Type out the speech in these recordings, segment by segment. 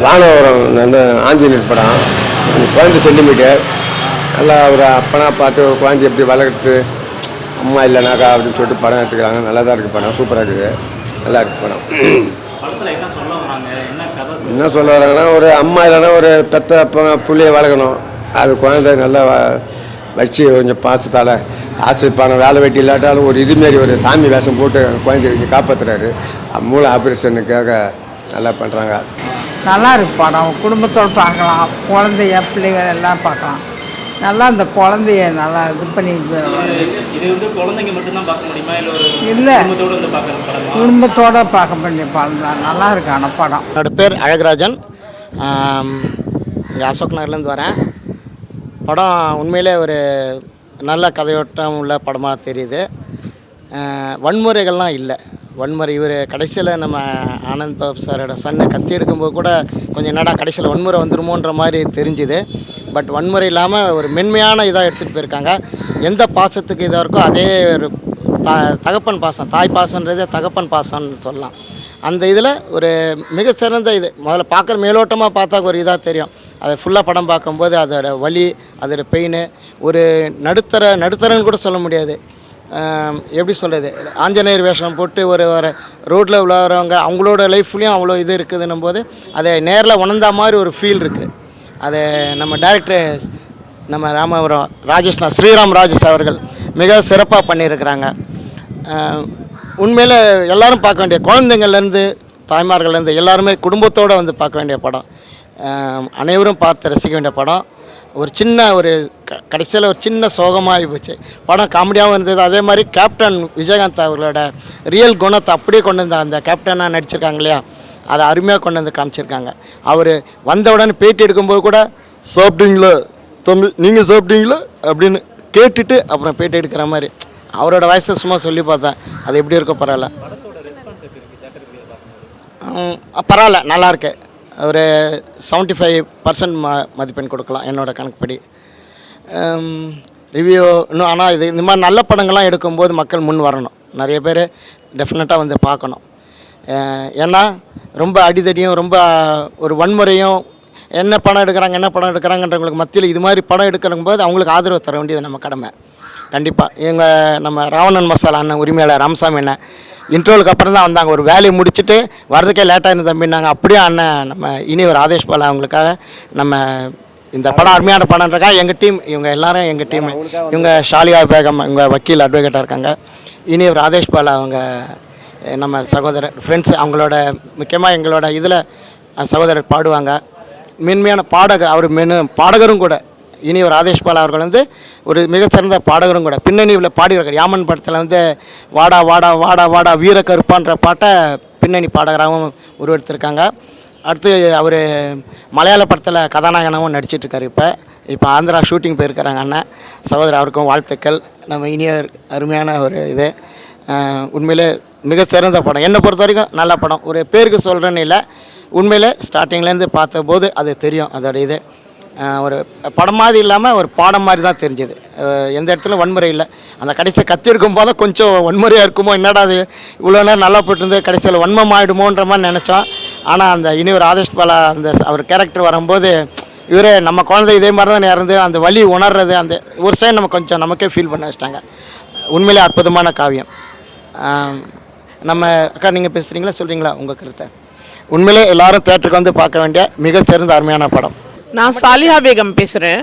வானவரம் நல்ல ஆஞ்சநேயர் படம், குழந்தை சென்டிமீட்டர், நல்லா ஒரு அப்பனா பார்த்து குழந்தை எப்படி வளர்க்குறது, அம்மா இல்லைனாக்கா அப்படின்னு சொல்லிட்டு படம் எடுத்துக்கிறாங்க. நல்லா தான் இருக்குது படம், சூப்பராக இருக்குது, நல்லா இருக்குது படம். என்ன சொல்ல வராங்கன்னா, ஒரு அம்மா இல்லைன்னா ஒரு பெத்த புள்ளையை வளர்க்கணும், அது குழந்தை நல்லா வச்சு கொஞ்சம் பாசத்தால் ஆசைப்பான வேலை வெட்டி இல்லாட்டாலும் ஒரு இதுமாரி ஒரு சாமி வேஷம் போட்டு குழந்தைய கொஞ்சம் காப்பாற்றுறாரு. மூளை ஆப்ரேஷனுக்காக நல்லா பண்ணுறாங்க. நல்லா இருக்கு படம், குடும்பத்தோடு பார்க்கலாம், குழந்தைய பிள்ளைகள் எல்லாம் பார்க்கலாம். நல்லா இந்த குழந்தைய நல்லா இது பண்ணி இல்லை குடும்பத்தோடு பார்க்க வேண்டிய படம் தான், நல்லா இருக்கு. ஆனால் படம். என்னோட பேர் அழகராஜன், இங்கே அசோக் நகர்லேருந்து வரேன். படம் உண்மையிலே ஒரு நல்ல கதையோட்டம் உள்ள படமாக தெரியுது. வன்முறைகள்லாம் இல்லை. வன்முறை இவர் கடைசியில் நம்ம ஆனந்த் பாபு சாரோட சன்னை கத்தி எடுக்கும்போது கூட கொஞ்சம் என்னடா கடைசியில் வன்முறை வந்துடுமோன்ற மாதிரி தெரிஞ்சுது. பட் வன்முறை இல்லாமல் ஒரு மென்மையான இதாக எடுத்துகிட்டு போயிருக்காங்க. எந்த பாசத்துக்கு இதாக இருக்கோ அதே ஒரு தகப்பன் பாசம், தாய் பாசன்றதே தகப்பன் பாசம்னு சொல்லலாம். அந்த இதில் ஒரு மிக சிறந்த இது. முதல்ல பார்க்குற மேலோட்டமாக பார்த்தா ஒரு இதாக தெரியும். அதை ஃபுல்லாக படம் பார்க்கும்போது அதோட வலி, அதோட பெயின், ஒரு நடுத்தரன்னு கூட சொல்ல முடியாது. எப்படி சொல்கிறது, ஆஞ்சநேயர் வேஷம் போட்டு ஒரு ரோட்டில் விளையாடுறவங்க அவங்களோட லைஃப்லேயும் அவ்வளோ இது இருக்குதுன்னும் போது அதை நேரில் உணர்ந்த மாதிரி ஒரு ஃபீல் இருக்குது. அதை நம்ம டைரக்டர் நம்ம ராமபுரம் ஸ்ரீராம் ராஜேஷ் அவர்கள் மிக சிறப்பாக பண்ணியிருக்கிறாங்க. உண்மையில் எல்லோரும் பார்க்க வேண்டிய, குழந்தைங்கள்லேருந்து தாய்மார்கள்லேருந்து எல்லாருமே குடும்பத்தோடு வந்து பார்க்க வேண்டிய படம். அனைவரும் பார்த்து ரசிக்க வேண்டிய படம். ஒரு சின்ன ஒரு கடைசியில் ஒரு சின்ன சோகமாகி போச்சு. படம் காமெடியாகவும் இருந்தது. அதே மாதிரி கேப்டன் விஜயகாந்த் அவர்களோட ரியல் குணத்தை அப்படியே கொண்டு வந்து அந்த கேப்டனாக நடிச்சிருக்காங்க இல்லையா, அதை அருமையாக கொண்டு வந்து காமிச்சிருக்காங்க. அவர் வந்த உடனே பேட்டி எடுக்கும்போது கூட சாப்பிட்டீங்களா தம்பி, நீங்கள் சாப்பிட்டீங்களா அப்படின்னு கேட்டுட்டு அப்புறம் பேட்டி எடுக்கிற மாதிரி அவரோட வயசை சும்மா சொல்லி பார்த்தேன். அது எப்படி இருக்கோ பரவாயில்ல, பரவாயில்ல, நல்லாயிருக்கு. ஒரு 75% மதிப்பெண் கொடுக்கலாம் என்னோடய கணக்குப்படி. ரிவ்யூ இன்னும், ஆனால் இது இந்த மாதிரி நல்ல படங்கள்லாம் எடுக்கும்போது மக்கள் முன் வரணும். நிறைய பேர் டெஃபினட்டாக வந்து பார்க்கணும். ஏன்னா ரொம்ப அடிதடியும் ரொம்ப ஒரு வன்முறையும் என்ன படம் எடுக்கிறாங்கன்றவங்களுக்கு மத்தியில் இது மாதிரி படம் எடுக்கிறம்போது அவங்களுக்கு ஆதரவு தர வேண்டியது நம்ம கடமை. கண்டிப்பாக நம்ம ராவணன் மசாலா அண்ணன் உரிமையாளர் ராமசாமி அண்ணன் இன்ட்ரோலுக்கு அப்புறம் தான் வந்தாங்க. ஒரு வேலையை முடிச்சுட்டு வரதுக்கே லேட்டாக இருந்து தம்பினாங்க. அப்படியே அண்ணன் நம்ம இனி ஒரு ஆதேஷ் பாலா அவங்களுக்காக நம்ம இந்த படம் அருமையான படம்ன்றக்காக எங்கள் டீம், இவங்க எல்லோரும் எங்கள் டீம், இவங்க ஷாலியா பேகம் இவங்க வக்கீல் அட்வொகேட்டாக இருக்காங்க. இனி ஒரு ஆதேஷ் பாலா அவங்க நம்ம சகோதரர் ஃப்ரெண்ட்ஸ், அவங்களோட முக்கியமாக எங்களோட இதில் சகோதரர் பாடுவாங்க. மென்மையான பாடகர், அவர் பாடகரும் கூட. இனி ஒரு ஆதேஷ் பாலா அவர்கள் வந்து ஒரு மிகச்சிறந்த பாடகரும் கூட. பின்னணியில் பாடியிருக்கார். யாமன் படத்தில் வந்து வாடா வாடா வாடா வாடா வீர கருப்பான்ற பாட்டை பின்னணி பாடகராகவும் உருவெடுத்திருக்காங்க. அடுத்து அவர் மலையாள படத்தில் கதாநாயகனாகவும் நடிச்சிட்ருக்காரு. இப்போ ஆந்திரா ஷூட்டிங் போயிருக்கிறாங்க அண்ணன் சகோதரர், அவருக்கும் வாழ்த்துக்கள். நம்ம இனியர் அருமையான ஒரு இது. உண்மையிலே மிக சிறந்த படம், என்னை பொறுத்த வரைக்கும் நல்ல படம். ஒரு பேருக்கு சொல்கிறேன்னு இல்லை, உண்மையில் ஸ்டார்டிங்லேருந்து பார்த்தபோது அது தெரியும். அதோட இது ஒரு படம் மாதிரி இல்லாமல் ஒரு பாடம் மாதிரி தான் தெரிஞ்சுது. எந்த இடத்துல வன்முறை இல்லை. அந்த கடைசியில் கத்தி இருக்கும் போது கொஞ்சம் வன்முறையாக இருக்குமோ, என்னடா அது இவ்வளோ நேரம் நல்லா போயிட்டு கடைசியில் வன்மம் ஆகிடுமோன்ற மாதிரி நினச்சோம். ஆனால் அந்த இனி ஒரு ஆதேஷ் பாலா அந்த அவர் கேரக்டர் வரும்போது இவரே நம்ம குழந்தை இதே மாதிரி தான் இறந்து அந்த வலி உணர்றது, அந்த ஒரு சைடு நம்ம கொஞ்சம் நமக்கே ஃபீல் பண்ண வச்சிட்டாங்க. உண்மையிலே அற்புதமான காவியம். நம்ம அக்கா நீங்கள் பேசுகிறீங்களா, சொல்கிறீங்களா உங்கள் கருத்தை? உண்மையிலே எல்லாரும் தேட்டருக்கு வந்து பார்க்க வேண்டிய மிக சிறந்த அருமையான படம். நான் சாலிஹா பேகம் பேசுகிறேன்.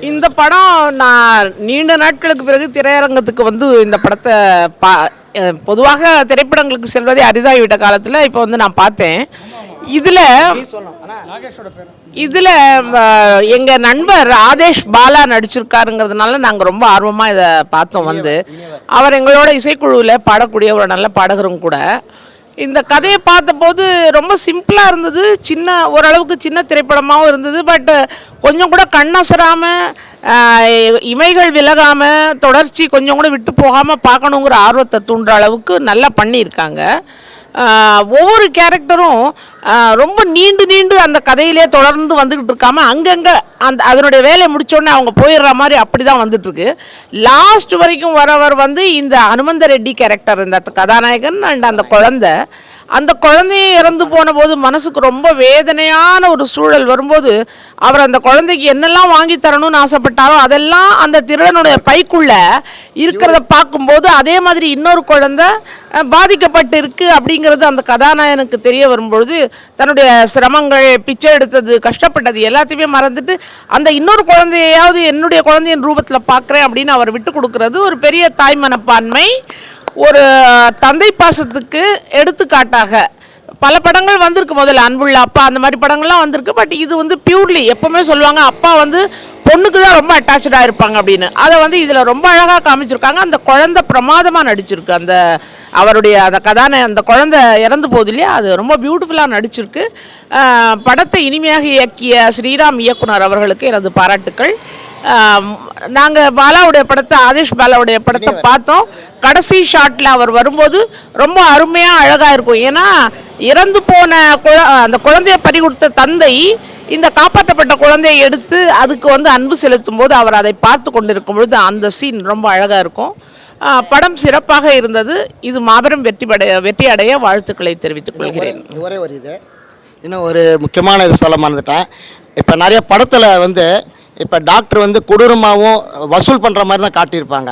இந்த படம் நான் நீண்ட நாட்களுக்கு பிறகு திரையரங்கத்துக்கு வந்து இந்த படத்தை பொதுவாக திரைப்படங்களுக்கு செல்வதே அரிதாகிவிட்ட காலத்தில் இப்போ வந்து நான் பார்த்தேன். இதில் எங்கள் நண்பர் ஆதேஷ் பாலா நடிச்சிருக்காருங்கிறதுனால நாங்கள் ரொம்ப ஆர்வமாக இதை பார்த்தோம். வந்து அவர் எங்களோட இசைக்குழுவில் பாடக்கூடிய ஒரு நல்ல பாடகரும் கூட. இந்த கதையை பார்த்தபோது ரொம்ப சிம்பிளாக இருந்தது, ஓரளவுக்கு சின்ன திரைப்படமாகவும் இருந்தது. பட் கொஞ்சம் கூட கண்ணசராமல், இமைகள் விலகாமல், தொடர்ச்சி கொஞ்சம் கூட விட்டு போகாமல் பார்க்கணுங்கிற ஆர்வத்தை தூண்டுற அளவுக்கு நல்லா பண்ணியிருக்காங்க. ஒவ்வொரு கேரக்டரும் ரொம்ப நீண்டு அந்த கதையிலே தொடர்ந்து வந்துக்கிட்டு இருக்காமல் அங்கங்கே அதனுடைய வேலையை முடித்தோடனே அவங்க போயிடுற மாதிரி அப்படி தான் வந்துட்டுருக்கு. லாஸ்ட் வரைக்கும் வரவர் வந்து இந்த ஹனுமந்த ரெட்டி கேரக்டர், இந்த கதாநாயகன் அண்ட் அந்த குழந்தை, அந்த குழந்தையை இறந்து போன போது மனசுக்கு ரொம்ப வேதனையான ஒரு சூழல் வரும்போது அவர் அந்த குழந்தைக்கு என்னெல்லாம் வாங்கி தரணும்னு ஆசைப்பட்டாரோ அதெல்லாம் அந்த திருடனுடைய பைக்குள்ள இருக்கிறத பார்க்கும்போது அதே மாதிரி இன்னொரு குழந்தை பாதிக்கப்பட்டு இருக்கு அப்படிங்கிறது அந்த கதாநாயகனுக்கு தெரிய வரும்பொழுது தன்னுடைய சிரமங்கள், பிச்சை எடுத்தது, கஷ்டப்பட்டது எல்லாத்தையுமே மறந்துட்டு அந்த இன்னொரு குழந்தையாவது என்னுடைய குழந்தையின் ரூபத்தில் பார்க்குறேன் அப்படின்னு அவர் விட்டு கொடுக்கறது ஒரு பெரிய தாய் மனப்பான்மை, ஒரு தந்தை பாசத்துக்கு எடுத்துக்காட்டாக. பல படங்கள் வந்திருக்கு, முதல்ல அன்புள்ள அப்பா அந்த மாதிரி படங்கள்லாம் வந்திருக்கு. பட் இது வந்து பியூர்லி, எப்போவுமே சொல்லுவாங்க அப்பா வந்து பொண்ணுக்கு தான் ரொம்ப அட்டாச்சாக இருப்பாங்க அப்படின்னு. அதை வந்து இதில் ரொம்ப அழகாக காமிச்சிருக்காங்க. அந்த குழந்தை பிரமாதமாக நடிச்சிருக்கு. அந்த அவருடைய அந்த அந்த குழந்தை இறந்து போகுது இல்லையா, அது ரொம்ப பியூட்டிஃபுல்லாக நடிச்சிருக்கு. படத்தை இனிமையாக இயக்கிய ஸ்ரீராம் இயக்குனர் அவர்களுக்கு எனது பாராட்டுக்கள். நாங்கள் பாலாவுடைய படத்தை, ஆதேஷ் பாலாவுடைய படத்தை பார்த்தோம். கடைசி ஷாட்டில் அவர் வரும்போது ரொம்ப அருமையாக அழகாக இருக்கும். ஏன்னா இறந்து போன அந்த குழந்தைய பறி கொடுத்த தந்தை இந்த காப்பாற்றப்பட்ட குழந்தையை எடுத்து அதுக்கு வந்து அன்பு செலுத்தும் போது அவர் அதை பார்த்து கொண்டிருக்கும் பொழுது அந்த சீன் ரொம்ப அழகாக இருக்கும். படம் சிறப்பாக இருந்தது. இது மாபெரும் வெற்றி அடைய வாழ்த்துக்களை தெரிவித்துக் கொள்கிறேன். ஒரே ஒரு இது இன்னும் ஒரு முக்கியமான இது சொல்ல மறந்துட்டேன். இப்போ நிறைய படத்தில் வந்து இப்போ டாக்டர் வந்து கொடூரமாகவும் வசூல் பண்ணுற மாதிரி தான் காட்டியிருப்பாங்க.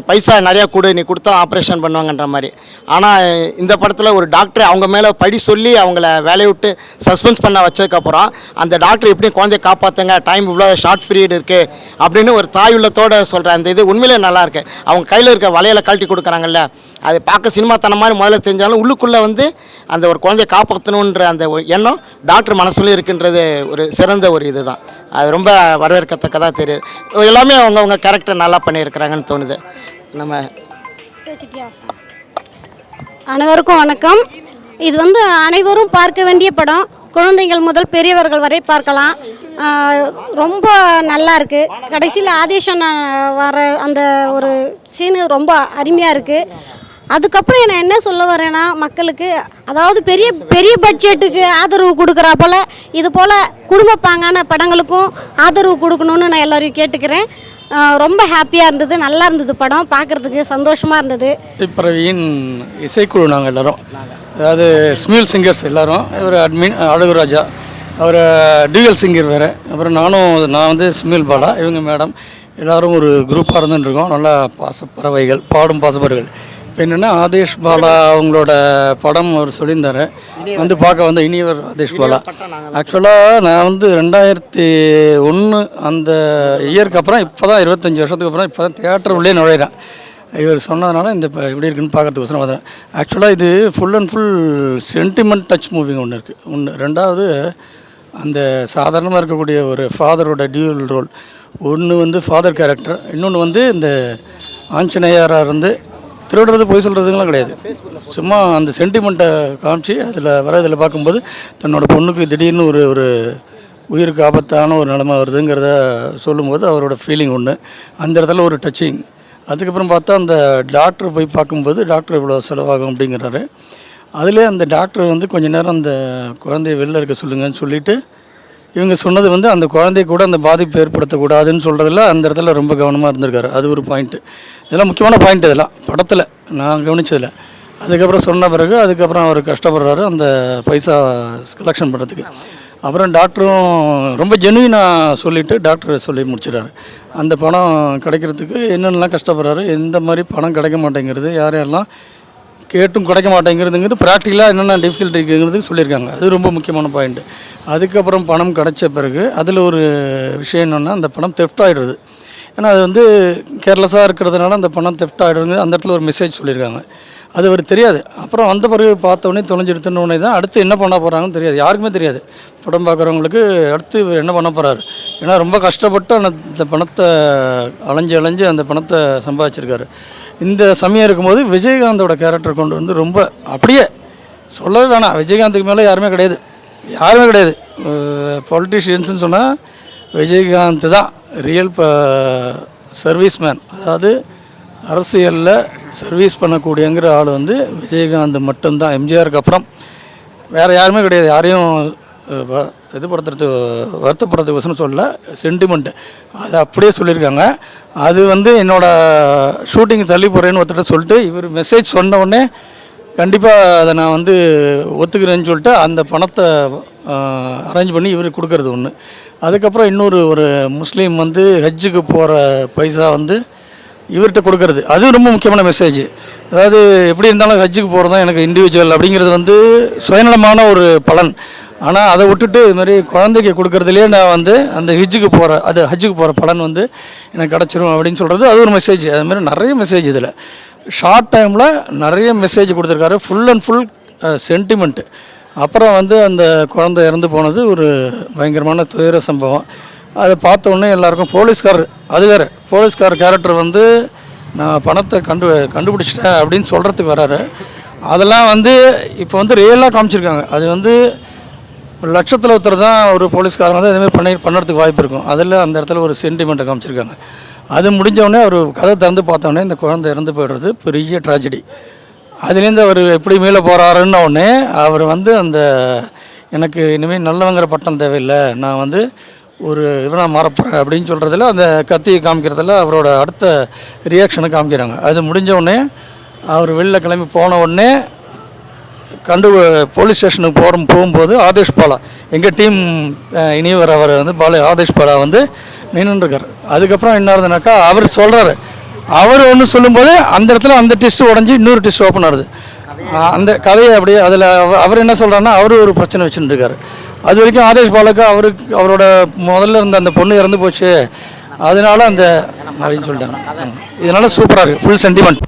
பைசா நிறையா கொடு, நீ கொடுத்தா ஆப்ரேஷன் பண்ணுவாங்கன்ற மாதிரி. ஆனால் இந்த படத்தில் ஒரு டாக்டர் அவங்க மேலே படி சொல்லி அவங்கள வேலையை விட்டு சஸ்பென்ஸ் பண்ண வச்சதுக்கப்புறம் அந்த டாக்டர் எப்படி குழந்தைய காப்பாற்றுங்க, டைம் இவ்வளோ ஷார்ட் பீரியட் இருக்குது அப்படின்னு ஒரு தாய் உள்ளத்தோடு சொல்கிற அந்த இது உண்மையிலே நல்லாயிருக்கு. அவங்க கையில் இருக்க வலையில கழட்டி கொடுக்குறாங்கல்ல, அது பார்க்க சினிமாத்தனம் மாதிரி முதல்ல தெரிஞ்சாலும் உள்ளுக்குள்ளே வந்து அந்த ஒரு குழந்தைய காப்பாற்றணுன்ற அந்த எண்ணம் டாக்டர் மனசுலையும் இருக்குன்றது ஒரு சிறந்த ஒரு இது தான். அது ரொம்ப வரவேற்கத்தக்கதாக தெரியுது. எல்லாமே அவங்கவுங்க கேரக்டர் நல்லா பண்ணியிருக்கிறாங்கன்னு தோணுது. நம்ம அனைவருக்கும் வணக்கம். இது வந்து அனைவரும் பார்க்க வேண்டிய படம். குழந்தைகள் முதல் பெரியவர்கள் வரை பார்க்கலாம். ரொம்ப நல்லா இருக்குது. கடைசியில் ஆதேஷன் வர அந்த ஒரு சீனு ரொம்ப அருமையாக இருக்குது. அதுக்கப்புறம் நான் என்ன சொல்ல வரேன்னா, மக்களுக்கு அதாவது பெரிய பெரிய பட்ஜெட்டுக்கு ஆதரவு கொடுக்குறா போல் இது போல் குடும்பப்பாங்கான படங்களுக்கும் ஆதரவு கொடுக்கணுன்னு நான் எல்லோரையும் கேட்டுக்கிறேன். ரொம்ப ஹாப்பியாக இருந்தது, நல்லா இருந்தது, படம் பார்க்குறதுக்கு சந்தோஷமாக இருந்தது. பிரவீன் இசைக்குழு நாங்கள் எல்லோரும், அதாவது ஸ்மியூல் சிங்கர்ஸ் எல்லோரும். இவர் அட்மின் அழகுராஜா, அவர் டியூவல் சிங்கர் வேறு. அப்புறம் நான் வந்து ஸ்மியூல் பாலா, இவங்க மேடம், எல்லோரும் ஒரு குரூப்பாக இருந்துட்டுருக்கோம். நல்லா பாசப்பறவைகள், பாடும் பாசப்பறவைகள். இப்போ என்னென்னா ஆதேஷ் பாலா அவங்களோட படம் அவர் சொல்லியிருந்தார் வந்து பார்க்க வந்து இனியவர் ஆதேஷ் பாலா. ஆக்சுவலாக நான் வந்து 2001 அந்த இயருக்கு அப்புறம் இப்போ தான் 25 வருஷத்துக்கு அப்புறம் இப்போ தான் தியேட்டர் உள்ளே நுழையிறேன். இவர் சொன்னதுனால இந்த இப்போ எப்படி இருக்குன்னு பார்க்கறதுக்கு வந்தேன். ஆக்சுவலாக இது full and full sentiment touch moving ஒன்று இருக்குது. ரெண்டாவது அந்த சாதாரணமாக இருக்கக்கூடிய ஒரு ஃபாதரோட டியூவல் ரோல். ஒன்று வந்து ஃபாதர் கேரக்டர், இன்னொன்று வந்து இந்த ஆஞ்சநேயராக இருந்து திருடுறது போய் சொல்கிறதுங்களாம் கிடையாது. சும்மா அந்த சென்டிமெண்ட்டை காமிச்சு இதில் பார்க்கும்போது தன்னோட பொண்ணுக்கு திடீர்னு ஒரு உயிருக்கு ஆபத்தான ஒரு நிலைமை வருதுங்கிறத சொல்லும்போது அவரோட ஃபீலிங் ஒன்று, அந்த இடத்துல ஒரு டச்சிங். அதுக்கப்புறம் பார்த்தா அந்த டாக்டர் போய் பார்க்கும்போது டாக்டர் இவ்வளோ செலவாகும் அப்படிங்கிறாரு. அதிலே அந்த டாக்டர் வந்து கொஞ்ச நேரம் அந்த குழந்தைய வெளில இருக்க சொல்லுங்கன்னு சொல்லிவிட்டு இவங்க சொன்னது வந்து அந்த குழந்தைய கூட அந்த பாதிப்பு ஏற்படுத்தக்கூடாதுன்னு சொல்கிறதுல அந்த இடத்துல ரொம்ப கவனமாக இருந்திருக்காரு. அது ஒரு பாயிண்ட்டு. இதெல்லாம் முக்கியமான பாயிண்ட். இதெல்லாம் படத்தில் நான் கவனித்ததில்லை. அதுக்கப்புறம் சொன்ன பிறகு அதுக்கப்புறம் அவர் கஷ்டப்படுறாரு அந்த பைசா கலெக்ஷன் பண்ணுறதுக்கு. அப்புறம் டாக்டரும் ரொம்ப ஜெனுவினாக சொல்லிவிட்டு டாக்டர் சொல்லி முடிச்சிடாரு. அந்த பணம் கிடைக்கிறதுக்கு என்னென்னலாம் கஷ்டப்படுறாரு, எந்த மாதிரி பணம் கிடைக்க மாட்டேங்கிறது, யாரெல்லாம் கேட்டும் கிடைக்க மாட்டேங்கிறதுங்கிறது ப்ராக்டிக்கலாக என்னென்ன டிஃபிகல்ட்டி இருக்குங்கிறது சொல்லியிருக்காங்க. அது ரொம்ப முக்கியமான பாயிண்ட்டு. அதுக்கப்புறம் பணம் கிடைச்ச பிறகு அதில் ஒரு விஷயம் என்னென்னா அந்த பணம் தெஃப்ட் ஆகிடுறது. ஏன்னா அது வந்து கேர்லெஸ்ஸாக இருக்கிறதுனால அந்த பணம் தெஃப்ட் ஆகிடுறது. அந்த இடத்துல ஒரு மெசேஜ் சொல்லியிருக்காங்க. அது அவர் தெரியாது. அப்புறம் வந்த பிறகு பார்த்தோன்னே தொலைஞ்சிடுத்துன்னு தான் அடுத்து என்ன பண்ண போகிறாங்கன்னு தெரியாது, யாருக்குமே தெரியாது. படம் பார்க்குறவங்களுக்கு அடுத்து இவர் என்ன பண்ண போகிறாரு. ஏன்னா ரொம்ப கஷ்டப்பட்டு அந்த பணத்தை அலைஞ்சு அந்த பணத்தை சம்பாதிச்சிருக்காரு. இந்த சமயம் இருக்கும்போது விஜயகாந்தோட கேரக்டர் கொண்டு வந்து ரொம்ப அப்படியே சொல்லவே வேணாம். விஜயகாந்துக்கு மேலே யாருமே கிடையாது. பொலிட்டிஷியன்ஸ்னு சொன்னால் விஜயகாந்த் தான் ரியல் சர்வீஸ் மேன். அதாவது அரசியலில் சர்வீஸ் பண்ணக்கூடியங்கிற ஆள் வந்து விஜயகாந்த் மட்டும்தான். எம்ஜிஆருக்கு அப்புறம் வேறு யாருமே கிடையாது. யாரையும் வருத்தப்படுறதுக்கு சொல்ல, சென்டிமெண்ட்டு அதை அப்படியே சொல்லியிருக்காங்க. அது வந்து என்னோடய ஷூட்டிங் தள்ளி போகிறேன்னு ஒருத்தர் சொல்லிட்டு இவர் மெசேஜ் சொன்ன உடனே கண்டிப்பாக அதை நான் வந்து ஒத்துக்கிறேன்னு சொல்லிட்டு அந்த பணத்தை அரேஞ்ச் பண்ணி இவருக்கு கொடுக்கறது ஒன்று. அதுக்கப்புறம் இன்னொரு ஒரு முஸ்லீம் வந்து ஹஜ்ஜுக்கு போகிற பைசா வந்து இவர்கிட்ட கொடுக்கறது, அது ரொம்ப முக்கியமான மெசேஜ். அதாவது எப்படி இருந்தாலும் ஹஜ்ஜுக்கு போகிறது தான் எனக்கு இண்டிவிஜுவல் அப்படிங்கிறது வந்து சுயநலமான ஒரு பலன். ஆனால் அதை விட்டுட்டு இது மாதிரி குழந்தைக்கு கொடுக்குறதுலேயே நான் வந்து அந்த ஹஜ்ஜுக்கு போகிற பலன் வந்து எனக்கு கிடச்சிரும் அப்படின்னு சொல்கிறது, அது ஒரு மெசேஜ். அதுமாதிரி நிறைய மெசேஜ் இதில் ஷார்ட் டைமில் நிறைய மெசேஜ் கொடுத்துருக்காரு. Full and full sentiment. அப்புறம் வந்து அந்த குழந்தை இறந்து போனது ஒரு பயங்கரமான துயர சம்பவம். அதை பார்த்த உடனே எல்லாருக்கும் அது வேறு போலீஸ்கார் கேரக்டர் வந்து நான் பணத்தை கண்டுபிடிச்சிட்டேன் அப்படின்னு சொல்கிறதுக்கு வராரு. அதெல்லாம் வந்து இப்போ வந்து ரியலாக காமிச்சிருக்காங்க. அது வந்து லட்சத்தில் ஒருத்தர் தான் ஒரு போலீஸ்காரங்க வந்து இதுமாதிரி பண்ணுறதுக்கு வாய்ப்பு இருக்கும். அதில் அந்த இடத்துல ஒரு சென்டிமெண்ட்டை காமிச்சிருக்காங்க. அது முடிஞ்சவொடனே அவர் கதை திறந்து பார்த்தோன்னே இந்த குழந்தை இறந்து போய்டுறது பெரிய ட்ராஜடி. அதுலேருந்து அவர் எப்படி மேலே போகிறாருன்ன உடனே அவர் வந்து அந்த எனக்கு இனிமேல் நல்லவங்கிற பட்டம் தேவையில்லை, நான் வந்து ஒரு இவனாக மாறப்போகிறேன் அப்படின்னு சொல்கிறதுல அந்த கத்தியை காமிக்கிறதுல அவரோட அடுத்த ரியாக்ஷனை காமிக்கிறாங்க. அது முடிஞ்ச உடனே அவர் வெளில கிளம்பி போன உடனே போலீஸ் ஸ்டேஷனுக்கு போகும்போது ஆதேஷ் பாலா எங்கள் டீம் இனியவர் அவர் வந்து ஆதேஷ் பாலா வந்து நின்றுருக்கார். அதுக்கப்புறம் என்ன ஆகுதுனாக்கா அவர் சொல்கிறாரு, அவர் ஒன்று சொல்லும்போது அந்த இடத்துல அந்த டெஸ்ட்டு உடஞ்சி இன்னொரு டெஸ்ட் ஓப்பன் ஆகுது. அந்த கதையை அப்படியே அதில் அவர் என்ன சொல்கிறாருன்னா அவர் ஒரு பிரச்சனை வச்சுட்டு இருக்காரு. அது வரைக்கும் ஆதேஷ் பாலாக்கு அவரோட முதல்ல இருந்த அந்த பொண்ணு இறந்து போச்சு, அதனால அந்த அப்படின்னு சொல்லிட்டாங்க. இதனால் சூப்பராக இருக்குது, ஃபுல் சென்டிமெண்ட்.